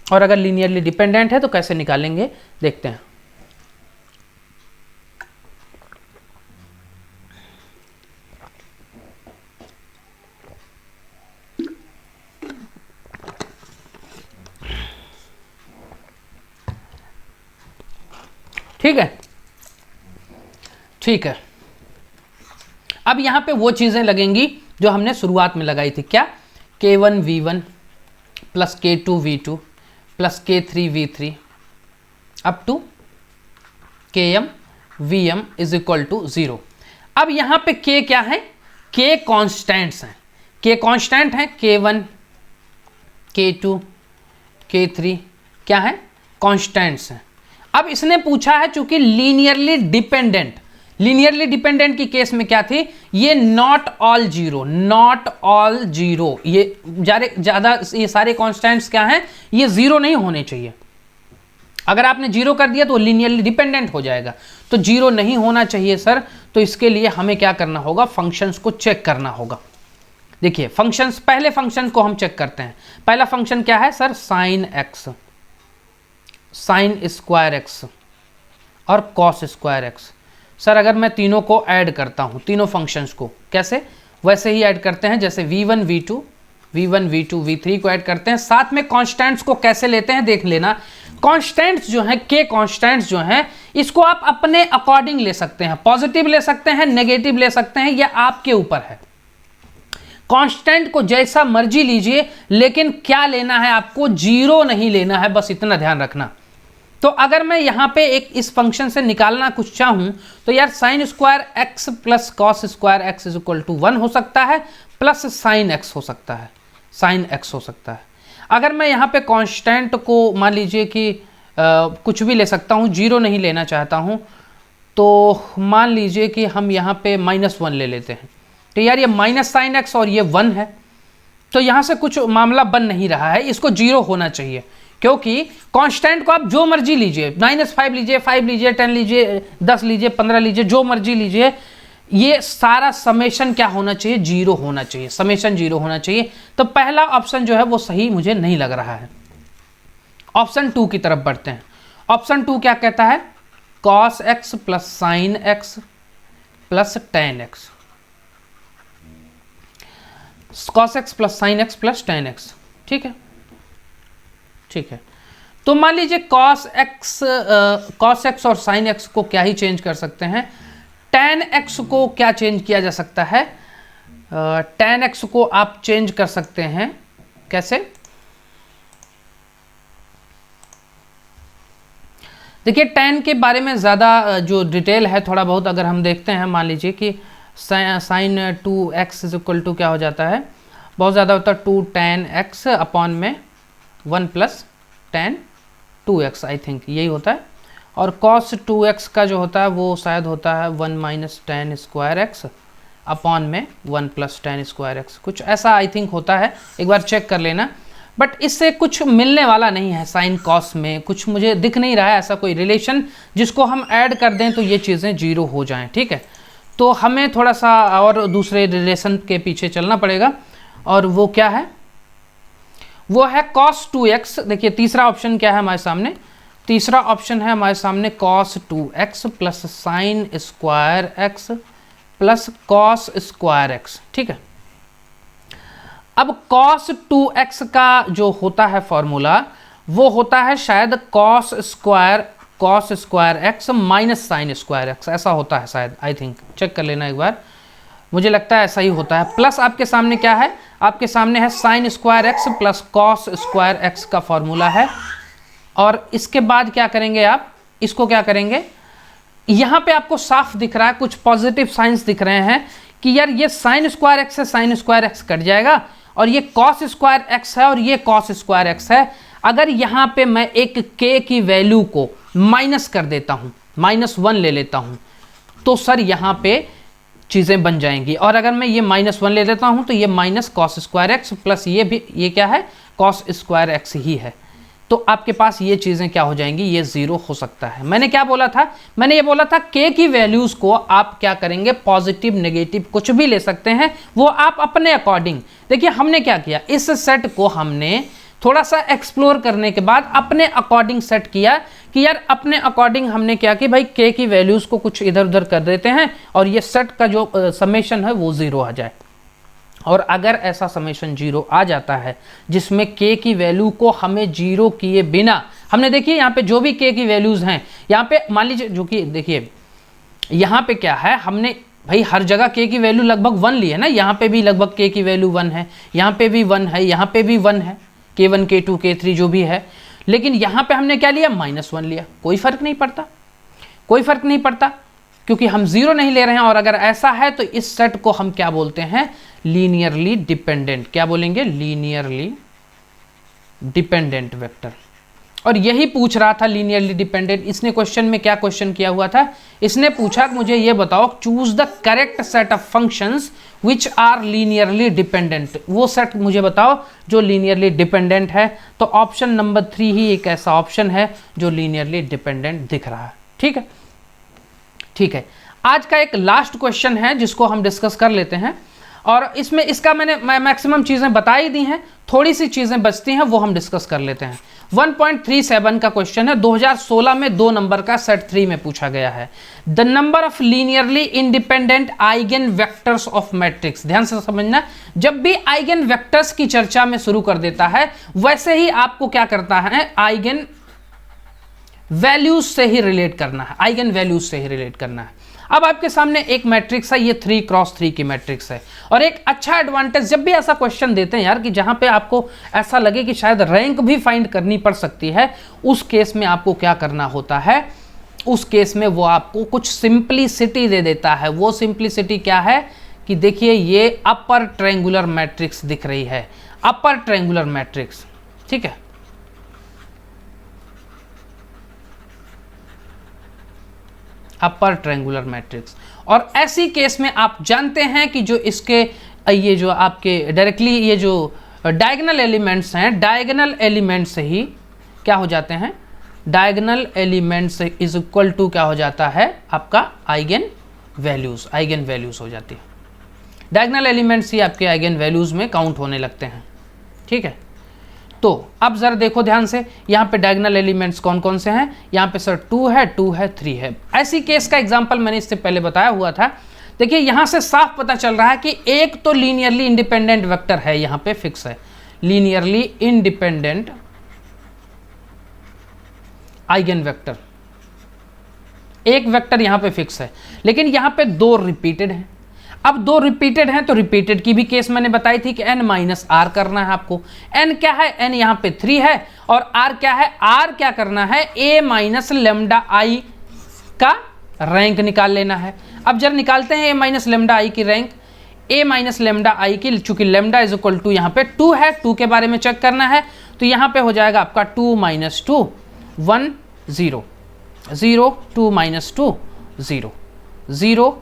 Speaker 1: और अगर लीनियरली डिपेंडेंट है तो कैसे निकालेंगे, देखते हैं। ठीक है, ठीक है। अब यहां पे वो चीजें लगेंगी जो हमने शुरुआत में लगाई थी, क्या, k1 v1 plus k2 v2 plus k3 v3 up to km vm is equal to 0। अब यहां पे k क्या है, k कॉन्स्टेंट्स हैं, k कॉन्स्टेंट है, k1 k2 k3 क्या है, कॉन्स्टेंट्स हैं। अब इसने पूछा है चूंकि लीनियरली डिपेंडेंट, लीनियरली डिपेंडेंट की केस में क्या थी, ये not all zero, not all zero, ये ज्यादा ये सारे कांस्टेंट्स क्या हैं, ये जीरो नहीं होने चाहिए। अगर आपने जीरो कर दिया तो लीनियरली डिपेंडेंट हो जाएगा, तो जीरो नहीं होना चाहिए सर। तो इसके लिए हमें क्या करना होगा, फंक्शंस को चेक करना होगा। देखिए फंक्शंस, पहले फंक्शन को हम चेक करते हैं। पहला फंक्शन क्या है sir, sine x, sign square x और कॉस स्क्वायर एक्स। सर अगर मैं तीनों को ऐड करता हूं, तीनों फंक्शंस को, कैसे, वैसे ही ऐड करते हैं जैसे v1 v2 v3 को ऐड करते हैं। साथ में कांस्टेंट्स को कैसे लेते हैं देख लेना। कांस्टेंट्स जो हैं, के कांस्टेंट्स जो हैं, इसको आप अपने अकॉर्डिंग ले सकते हैं, पॉजिटिव ले सकते हैं, नेगेटिव ले सकते हैं, यह आपके ऊपर है। कांस्टेंट को जैसा मर्जी लीजिए, लेकिन क्या लेना है आपको, जीरो नहीं लेना है, बस इतना ध्यान रखना। तो अगर मैं यहां पे एक इस फंक्शन से निकालना कुछ चाहूं तो यार sine square x plus cos square x is equal to 1 हो सकता है, प्लस साइन एक्स हो सकता है, साइन एक्स हो सकता है। अगर मैं यहां पे कांस्टेंट को मान लीजिए कि कुछ भी ले सकता हूं, जीरो नहीं लेना चाहता हूं, तो मान लीजिए कि हम यहां पे -1 ले लेते हैं। तो यार ये माइनस साइन एक्स और ये 1 है, तो यहां से कुछ मामला बन नहीं रहा है, इसको जीरो होना चाहिए। क्योंकि कांस्टेंट को आप जो मर्जी लीजिए, -5 लीजिए, 5 लीजिए, 10 लीजिए, 10 लीजिए, 15 लीजिए, जो मर्जी लीजिए, ये सारा समेशन क्या होना चाहिए, जीरो होना चाहिए, समेशन जीरो होना चाहिए। तो पहला ऑप्शन जो है वो सही मुझे नहीं लग रहा है। ऑप्शन 2 की तरफ बढ़ते हैं। ऑप्शन 2 क्या कहता है, cos x plus sine x plus ten x, cos x plus sine x plus ten x. ठीक है, ठीक है। तो मान लीजिए cos x और sin x को क्या ही चेंज कर सकते हैं, tan x को क्या चेंज किया जा सकता है, tan x को आप चेंज कर सकते हैं, कैसे, देखिए tan के बारे में ज़्यादा जो डिटेल है थोड़ा बहुत अगर हम देखते हैं, मान लीजिए कि sin 2x is equal to क्या हो जाता है, बहुत ज़्यादा होता है 2 tan x अपॉन में 1 plus tan 2x, I think यही होता है। और cos 2x का जो होता है वो शायद होता है 1 minus tan square x upon में 1 प्लस tan स्क्वायर एक्स, कुछ ऐसा आई थिंक होता है, एक बार चेक कर लेना। बट इससे कुछ मिलने वाला नहीं है, साइन कॉस में कुछ मुझे दिख नहीं रहा है ऐसा कोई रिलेशन जिसको हम ऐड कर दें तो ये चीज़ें जीरो हो जाएं। ठीक है, तो हमें थोड़ा सा और दूसरे रिलेशन के पीछे चलना पड़ेगा, और वो क्या है, वो है cos 2x। देखिए तीसरा ऑप्शन क्या है हमारे सामने, तीसरा ऑप्शन है हमारे सामने cos 2x plus sign square x plus cos square x. ठीक है, अब cos 2x का जो होता है फॉर्मूला वो होता है शायद cos square x minus sine square x, ऐसा होता है शायद, आई थिंक, चेक कर लेना एक बार, मुझे लगता है ऐसा ही होता है। प्लस आपके सामने क्या है, आपके सामने है sine square x plus cos square x का फॉर्मूला है। और इसके बाद क्या करेंगे आप, इसको क्या करेंगे, यहाँ पे आपको साफ दिख रहा है, कुछ पॉजिटिव साइंस दिख रहे हैं कि यार ये साइन स्क्वायर x है, साइन स्क्वायर x कट जाएगा, और ये cos स्क्वायर x है और ये cos स्क्वायर x है। अगर यहाँ पे मैं एक k की वैल्यू को माइनस कर देता हूँ, -1 ले लेता हूँ, तो सर यहाँ पे चीज़ें बन जाएंगी। और अगर मैं ये -1 ले लेता हूँ तो ये minus cos square x plus ये भी, ये क्या है, cos स्क्वायर x ही है। तो आपके पास ये चीज़ें क्या हो जाएंगी, ये 0 हो सकता है। मैंने क्या बोला था, मैंने ये बोला था k की वैल्यूज़ को आप क्या करेंगे, पॉजिटिव नेगेटिव कुछ भी ले सकते हैं, वो आप अपने अकॉर्डिंग। देखिए हमने क्या किया, इस सेट को हमने थोड़ा सा एक्सप्लोर करने के बाद अपने अकॉर्डिंग सेट किया कि यार अपने अकॉर्डिंग हमने क्या कि भाई k की वैल्यूज़ को कुछ इधर उधर कर देते हैं और ये सेट का जो समेशन है वो 0 आ जाए। और अगर ऐसा समेशन 0 आ जाता है जिसमें k की वैल्यू को हमें 0 किए बिना, हमने देखिए यहाँ पे जो भी k की वैल्यूज़ हैं, यहाँ पे मान लीजिए, जो कि देखिए यहाँ पे क्या है, हमने भाई हर जगह k की वैल्यू लगभग 1 ली है ना, यहाँ पे भी लगभग k की वैल्यू 1 है, यहाँ पे भी 1 है, यहाँ पे भी 1 है, k1 k2 k3 जो भी है। लेकिन यहाँ पे हमने क्या लिया, -1 लिया, कोई फर्क नहीं पड़ता, कोई फर्क नहीं पड़ता, क्योंकि हम 0 नहीं ले रहे हैं। और अगर ऐसा है तो इस सेट को हम क्या बोलते हैं, लीनियरली डिपेंडेंट। क्या बोलेंगे, लीनियरली डिपेंडेंट वेक्टर। और यही पूछ रहा था लीनियरली डिपेंडेंट। इसने क्वेश्चन में क्या क्वेश्चन किया हुआ था, इसने पूछा मुझे ये बताओ, choose the correct set of functions which are linearly dependent. वो सेट मुझे बताओ जो लीनियरली डिपेंडेंट है। तो ऑप्शन नंबर 3 ही एक ऐसा ऑप्शन है जो लीनियरली डिपेंडेंट दिख रहा है। ठीक है, ठीक है। आज का एक लास्ट क्वेश्चन है जिसको हम डिस्कस कर लेते हैं, और इसमें इसका मैंने मैक्सिमम चीज़ें बता ही दी हैं, थोड़ी सी चीज़ें बचती हैं वो हम डिस्कस कर लेते हैं। 1.37 का क्वेश्चन है, 2016 में 2 नंबर का सेट 3 में पूछा गया है। The number of linearly independent eigen vectors of matrix. ध्यान से समझना, जब भी आइगन वेक्टर्स की चर्चा में शुरू कर देता है वैसे ही आपको क्या करता है, आइगन वैल्यूज से ही रिलेट करना है, आइगन वैल्यूज से ही रिलेट करना है। अब आपके सामने एक मैट्रिक्स है, ये 3x3 की मैट्रिक्स है। और एक अच्छा एडवांटेज, जब भी ऐसा क्वेश्चन देते हैं यार कि जहां पे आपको ऐसा लगे कि शायद रैंक भी फाइंड करनी पड़ सकती है, उस केस में आपको क्या करना होता है, उस केस में वो आपको कुछ सिंप्लिसिटी दे देता है। वो सिंप्लिसिटी क्या है कि देखिए ये अपर ट्रायंगुलर मैट्रिक्स दिख रही है, अपर ट्रायंगुलर मैट्रिक्स, ठीक है। Upper triangular matrix. और ऐसी केस में आप जानते हैं कि जो इसके ये जो आपके डायरेक्टली ये जो डायगोनल एलिमेंट्स हैं, डायगोनल एलिमेंट्स से ही क्या हो जाते हैं, diagonal elements is equal to क्या हो जाता है, आपका आइगन वैल्यूज, आइगन वैल्यूज हो जाती है। डायगोनल एलिमेंट्स ही आपके आइगन वैल्यूज में काउंट होने लगते हैं। ठीक है, तो अब जरा देखो ध्यान से, यहाँ पे डायगोनल एलिमेंट्स कौन कौन से हैं, यहाँ पे सर 2 है, 2 है, 3 है। ऐसी केस का एग्जांपल मैंने इससे पहले बताया हुआ था। देखिए यहाँ से साफ पता चल रहा है कि एक तो लीनियरली इंडिपेंडेंट वेक्टर है, यहाँ पे फिक्स है, लीनियरली इंडिपेंडेंट आइगन वेक्टर, एक वेक्टर यहाँ पे फिक्स है। लेकिन यहाँ पे 2 रिपीटेड हैं। अब 2 रिपीटेड हैं तो रिपीटेड की भी केस मैंने बताई थी कि n माइनस आर करना है आपको। n क्या है, n यहाँ पे 3 है, और r क्या है, r क्या करना है, a माइनस लेमडा आई का रैंक निकाल लेना है। अब जब निकालते हैं a माइनस लेमडा आई की rank, a minus lambda I की, चूंकि लेमडा इज इक्वल टू यहाँ पे 2 है, 2 के बारे में चेक करना है, तो यहाँ पे हो जाएगा आपका 2 माइनस 2 1 0 0 2 माइनस 2 0 0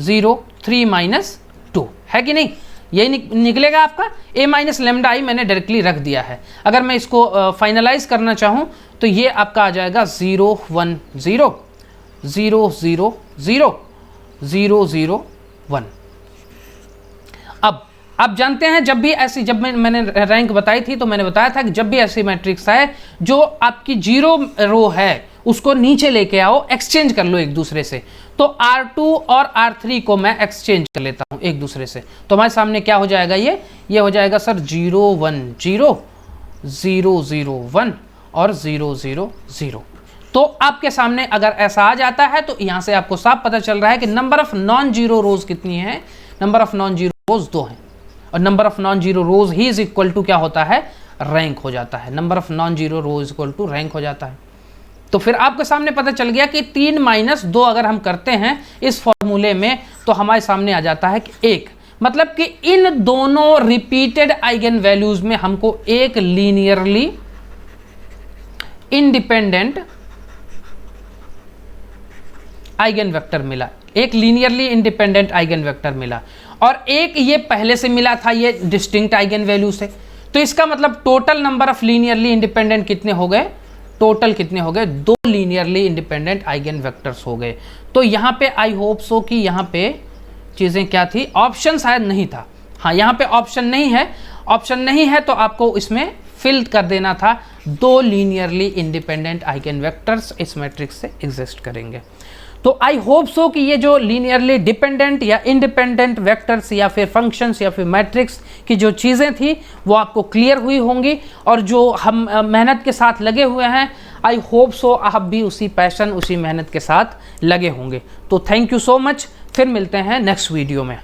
Speaker 1: 0 3 माइनस 2 है कि नहीं, यही निकलेगा आपका। a माइनस लेमडा आई मैंने डायरेक्टली रख दिया है। अगर मैं इसको फाइनलाइज करना चाहूँ तो ये आपका आ जाएगा 0 1 0 0 0 0 0 0 1। अब आप जानते हैं जब भी ऐसी, जब मैंने रैंक बताई थी तो मैंने बताया था कि जब भी ऐसी मैट्रिक्स आए जो आपकी 0 रो है उसको नीचे लेके आओ, एक्सचेंज कर लो एक दूसरे से। तो R2 और R3 को मैं एक्सचेंज कर लेता हूं एक दूसरे से, तो हमारे सामने क्या हो जाएगा, ये हो जाएगा सर 0 1 0 0 0 1 और 0 0 0। तो आपके सामने अगर ऐसा आ जाता है तो यहां से आपको साफ पता चल रहा है कि number of non zero rows कितनी है, number of non zero rows 2 है, और number of non zero rows ही इज इक्वल टू क्या होता है, रैंक हो जाता है। Number of non zero rows equal to rank हो जाता है। तो फिर आपके सामने पता चल गया कि 3 - 2 अगर हम करते हैं इस फॉर्मूले में तो हमारे सामने आ जाता है कि 1, मतलब कि इन दोनों रिपीटेड आइगन वैल्यूज में हमको एक लीनियरली इंडिपेंडेंट आइगन वेक्टर मिला, एक लीनियरली इंडिपेंडेंट आइगन वेक्टर मिला, और एक ये पहले से मिला था ये डिस्टिंक्ट आइगन वैल्यू से। तो इसका मतलब total number of linearly independent कितने हो गए, टोटल कितने हो गए, 2 लीनियरली इंडिपेंडेंट आइगन वेक्टर्स हो गए। तो यहाँ पे आई होप सो कि यहाँ पे चीजें क्या थी, ऑप्शन शायद नहीं था, हाँ यहाँ पे ऑप्शन नहीं है, ऑप्शन नहीं है तो आपको इसमें फिल कर देना था 2 लीनियरली इंडिपेंडेंट आइगन वेक्टर्स इस मैट्रिक्स से एग्जिस्ट करेंगे। तो आई होप सो कि ये जो लीनियरली डिपेंडेंट या इंडिपेंडेंट वेक्टर्स या फिर फंक्शंस या फिर मैट्रिक्स की जो चीज़ें थी वो आपको क्लियर हुई होंगी, और जो हम मेहनत के साथ लगे हुए हैं आई होप सो आप भी उसी पैशन उसी मेहनत के साथ लगे होंगे। तो थैंक यू सो मच, फिर मिलते हैं नेक्स्ट वीडियो में।